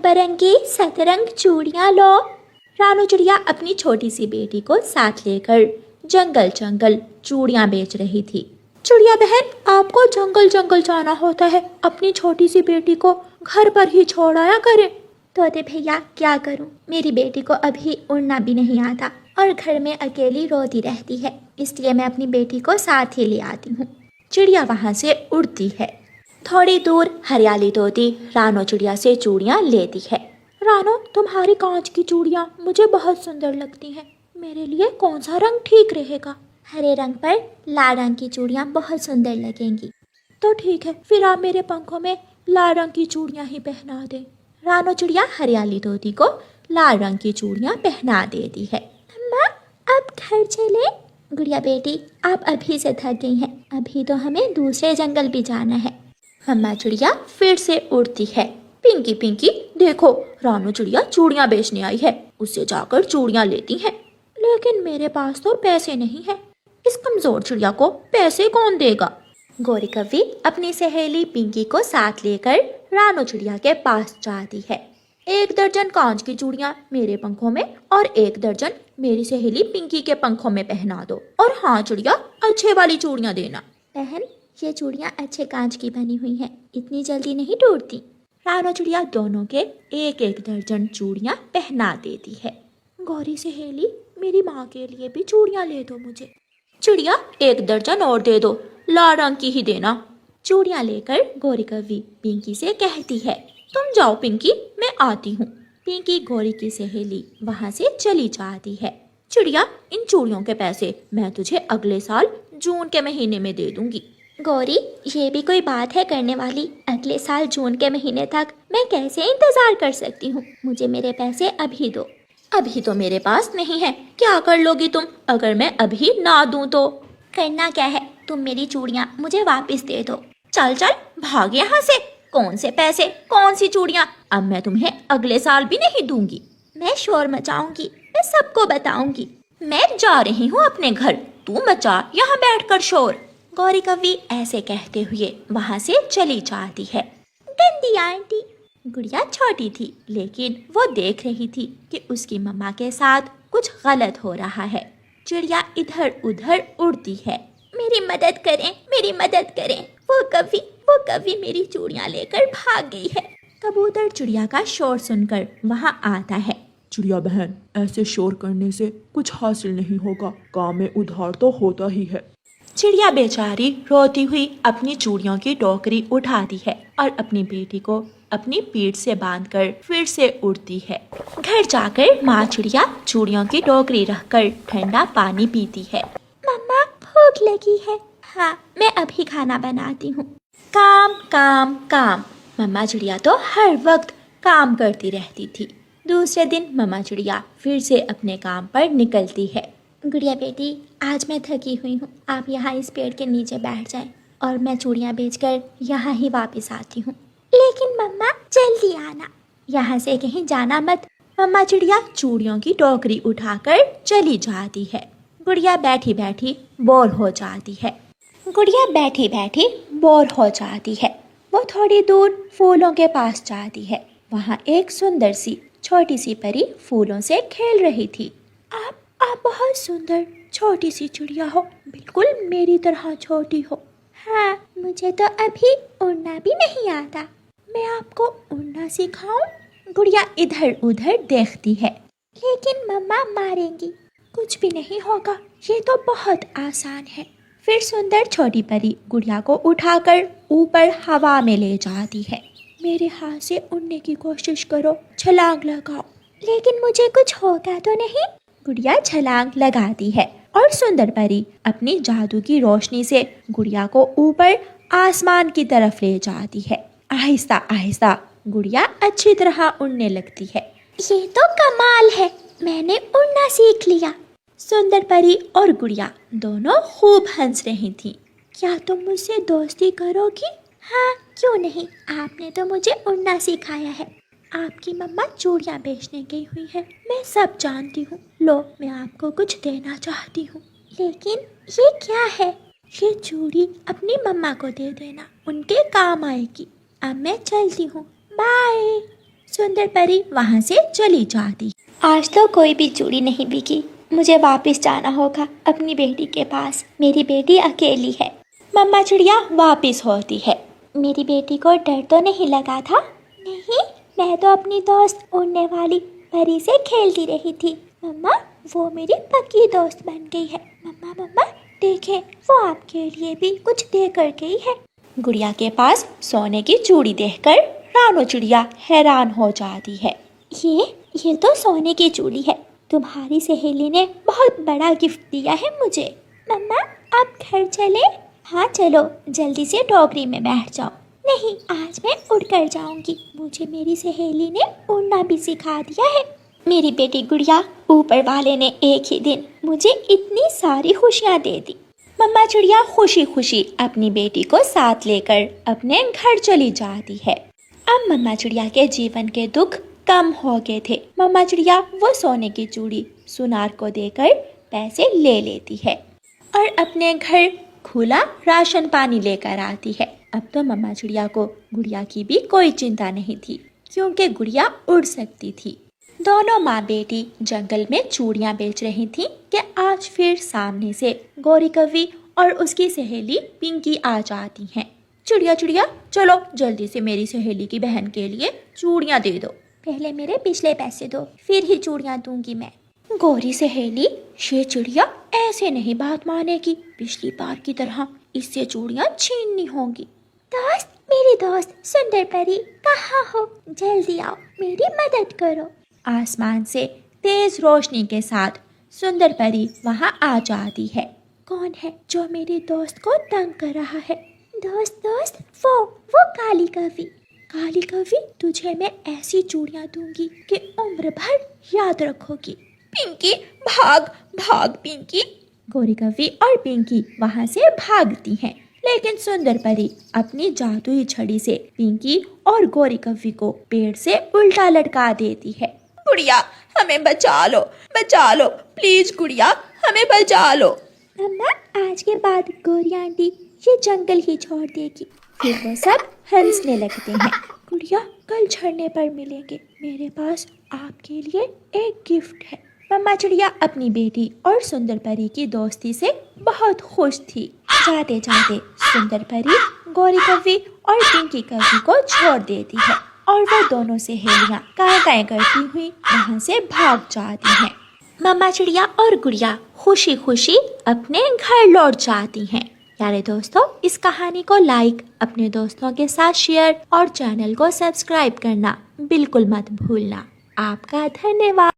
बिरंगी सतरंग चूड़ियाँ लो। रानू चिड़िया अपनी छोटी सी बेटी को साथ लेकर जंगल जंगल चूड़ियाँ बेच रही थी। चिड़िया बहन, आपको जंगल जंगल जाना होता है, अपनी छोटी सी बेटी को घर पर ही छोड़ आया करें। तोते भैया, क्या करूं, मेरी बेटी को अभी उड़ना भी नहीं आता और घर में अकेली रोती रहती है, इसलिए मैं अपनी बेटी को साथ ही ले आती हूँ। चिड़िया वहाँ से उड़ती है। थोड़ी दूर हरियाली तोती रानो चिड़िया से चूड़ियाँ लेती है। रानो, तुम्हारी कांच की चूड़ियाँ मुझे बहुत सुंदर लगती हैं, मेरे लिए कौन सा रंग ठीक रहेगा? हरे रंग पर लाल रंग की चूड़ियाँ बहुत सुंदर लगेंगी। तो ठीक है, फिर आप मेरे पंखों में लाल रंग की चूड़ियाँ ही पहना दें। रानो चिड़िया हरियाली तोती को लाल रंग की चूड़ियाँ पहना देती है। अम्मा, अब घर चले? गुड़िया बेटी, आप अभी से थक गई हैं, अभी तो हमें दूसरे जंगल भी जाना है। मम्मा चिड़िया फिर से उड़ती है। पिंकी पिंकी, देखो, रानो चिड़िया चूड़ियाँ बेचने आई है, उससे जाकर चूड़ियाँ लेती हैं। लेकिन मेरे पास तो पैसे नहीं है, इस कमजोर चिड़िया को पैसे कौन देगा? गौरी कव्वी अपनी सहेली पिंकी को साथ लेकर रानो चिड़िया के पास जाती है। 1 दर्जन कांच की चूड़ियाँ मेरे पंखों में और 1 दर्जन मेरी सहेली पिंकी के पंखों में पहना दो। और हाँ चिड़िया, अच्छे वाली चूड़ियाँ देना। बहन, ये चूड़ियाँ अच्छे कांच की बनी हुई हैं, इतनी जल्दी नहीं टूटती। रानो चिड़िया दोनों के 1-1 दर्जन चूड़ियाँ पहना देती है। गौरी सहेली, मेरी माँ के लिए भी चूड़ियाँ ले दो मुझे। चिड़िया, 1 दर्जन और दे दो, लाल रंग की ही देना। चूड़ियाँ लेकर गौरी कव्वी पिंकी से कहती है। तुम जाओ पिंकी, मैं आती हूँ। पिंकी गौरी की सहेली वहाँ से चली जाती है। चिड़िया, इन चूड़ियों के पैसे मैं तुझे अगले साल जून के महीने में दे दूंगी। गौरी, ये भी कोई बात है करने वाली? अगले साल जून के महीने तक मैं कैसे इंतजार कर सकती हूँ? मुझे मेरे पैसे अभी दो। अभी तो मेरे पास नहीं है, क्या कर लोगी तुम अगर मैं अभी ना दूं तो? करना क्या है, तुम मेरी चूड़ियाँ मुझे वापस दे दो। चल चल, भाग यहाँ से। कौन से पैसे, कौन सी चूड़ियाँ? अब मैं तुम्हें अगले साल भी नहीं दूंगी। मैं शोर मचाऊंगी, मैं सबको बताऊंगी। मैं जा रही हूँ अपने घर, तू मचा यहाँ बैठकर शोर। गौरी कव्वी ऐसे कहते हुए वहाँ से चली जाती है। गंदी आंटी। गुड़िया छोटी थी, लेकिन वो देख रही थी कि उसकी मम्मा के साथ कुछ गलत हो रहा है। चिड़िया इधर उधर उड़ती है। मेरी मदद करें, मेरी मदद करें, वो कभी मेरी चूड़ियाँ लेकर भाग गई है। कबूतर चिड़िया का शोर सुनकर वहाँ आता है। चिड़िया बहन, ऐसे शोर करने से कुछ हासिल नहीं होगा, काम में उधार तो होता ही है। चिड़िया बेचारी रोती हुई अपनी चूड़ियों की टोकरी उठाती है और अपनी बेटी को अपनी पीठ से बांधकर फिर से उड़ती है। घर जाकर माँ चिड़िया चूड़ियों की टोकरी रखकर ठंडा पानी पीती है। मम्मा, भूख लगी है। हाँ, मैं अभी खाना बनाती हूँ। काम काम काम, मम्मा चिड़िया तो हर वक्त काम करती रहती थी। दूसरे दिन मम्मा चिड़िया फिर से अपने काम पर निकलती है। गुड़िया बेटी, आज मैं थकी हुई हूँ, आप यहाँ इस पेड़ के नीचे बैठ जाएं और मैं चूड़ियाँ बेचकर यहाँ ही वापस आती हूँ। लेकिन मम्मा, जल्दी आना, यहाँ से कहीं जाना मत। मम्मा चिड़िया चूड़ियों की टोकरी उठाकर चली जाती है। गुड़िया बैठी बैठी बोर हो जाती है। वो थोड़ी दूर फूलों के पास जाती है। वहाँ एक सुंदर सी छोटी सी परी फूलों से खेल रही थी। आप बहुत सुंदर छोटी सी चिड़िया हो, बिल्कुल मेरी तरह छोटी हो। हाँ, मुझे तो अभी उड़ना भी नहीं आता, मैं आपको उड़ना सिखाऊं? गुड़िया इधर उधर देखती है। लेकिन मम्मा मारेंगी। कुछ भी नहीं होगा, ये तो बहुत आसान है। फिर सुंदर छोटी परी गुड़िया को उठाकर ऊपर हवा में ले जाती है। मेरे हाथ से उड़ने की कोशिश करो, छलांग लगाओ। लेकिन मुझे कुछ होगा तो नहीं? गुड़िया छलांग लगाती है और सुंदर परी अपनी जादू की रोशनी से गुड़िया को ऊपर आसमान की तरफ ले जाती है। आहिस्ता आहिस्ता गुड़िया अच्छी तरह उड़ने लगती है। ये तो कमाल है, मैंने उड़ना सीख लिया। सुंदर परी और गुड़िया दोनों खूब हंस रही थी। क्या तुम मुझसे दोस्ती करोगी? हाँ, क्यों नहीं, आपने तो मुझे उड़ना सिखाया है। आपकी मम्मा चूड़ियाँ बेचने गई हुई है, मैं सब जानती हूँ। लो, मैं आपको कुछ देना चाहती हूँ। लेकिन ये क्या है? ये चूड़ी अपनी मम्मा को दे देना, उनके काम आएगी। अब मैं चलती हूँ, बाय। सुंदर परी वहाँ से चली जाती। आज तो कोई भी चूड़ी नहीं बिकी, मुझे वापस जाना होगा अपनी बेटी के पास। मेरी बेटी अकेली है। मम्मा चिड़िया वापस होती है। मेरी बेटी को डर तो नहीं लगा था? नहीं, मैं तो अपनी दोस्त उड़ने वाली परी से खेलती रही थी। मम्मा, वो मेरी पक्की दोस्त बन गई है। मम्मा मम्मा देखें, वो आपके लिए भी कुछ दे कर गई है। गुड़िया के पास सोने की चूड़ी देखकर रानो चिड़िया हैरान हो जाती है। ये तो सोने की चूड़ी है। तुम्हारी सहेली ने बहुत बड़ा गिफ्ट दिया है मुझे। मम्मा, आप घर चले? हाँ चलो, जल्दी से टोकरी में बैठ जाओ। नहीं, आज मैं उड़कर जाऊंगी। मुझे मेरी सहेली ने उड़ना भी सिखा दिया है। मेरी बेटी गुड़िया, ऊपर वाले ने एक ही दिन मुझे इतनी सारी खुशियाँ दे दी। मम्मा चिड़िया खुशी खुशी अपनी बेटी को साथ लेकर अपने घर चली जाती है। अब मम्मा चिड़िया के जीवन के दुख कम हो गए थे। मम्मा चिड़िया वो सोने की चूड़ी सुनार को देकर पैसे ले लेती है और अपने घर खुला राशन पानी लेकर आती है। अब तो मम्मा चिड़िया को गुड़िया की भी कोई चिंता नहीं थी, क्योंकि गुड़िया उड़ सकती थी। दोनों माँ बेटी जंगल में चूड़ियाँ बेच रही थीं कि आज फिर सामने से गौरी कौवी और उसकी सहेली पिंकी आ जाती हैं। चिड़िया चिड़िया, चलो जल्दी से मेरी सहेली की बहन के लिए चूड़ियाँ दे दो। पहले मेरे पिछले पैसे दो, फिर ही चूड़ियाँ दूंगी मैं। गौरी सहेली, ये चिड़िया ऐसे नहीं बात मानेगी। पिछली बार की तरह इससे चूड़ियाँ छीननी होंगी। दोस्त, मेरी दोस्त सुंदर परी कहाँ हो? जल्दी आओ, मेरी मदद करो। आसमान से तेज रोशनी के साथ सुंदर परी वहाँ आ जाती है। कौन है जो मेरी दोस्त को तंग कर रहा है? दोस्त, वो काली कौवी। काली कौवी, तुझे मैं ऐसी चूड़ियाँ दूंगी कि उम्र भर याद रखोगी। पिंकी, भाग भाग पिंकी। गौरी कौवी और पिंकी वहाँ से भागती हैं, लेकिन सुंदर परी अपनी जादुई छड़ी से पिंकी और गौरी कौवी को पेड़ से उल्टा लटका देती है। गुड़िया, हमें बचा लो प्लीज गुड़िया, हमें बचा लो। अम्मा, आज के बाद गौरी आंटी ये जंगल ही छोड़ देगी। फिर वो सब हंसने लगते हैं। गुड़िया, कल झरने पर मिलेंगे। मेरे पास आपके लिए एक गिफ्ट है। मम्मा चिड़िया अपनी बेटी और सुंदर परी की दोस्ती से बहुत खुश थी। जाते जाते सुंदर परी गौरी कौवी और पिंकी कौवी को छोड़ देती है और वो दोनों सहेलियां काय करती हुई वहाँ से भाग जाती हैं। मम्मा चिड़िया और गुड़िया खुशी खुशी अपने घर लौट जाती हैं। प्यारे दोस्तों, इस कहानी को लाइक, अपने दोस्तों के साथ शेयर और चैनल को सब्सक्राइब करना बिल्कुल मत भूलना। आपका धन्यवाद।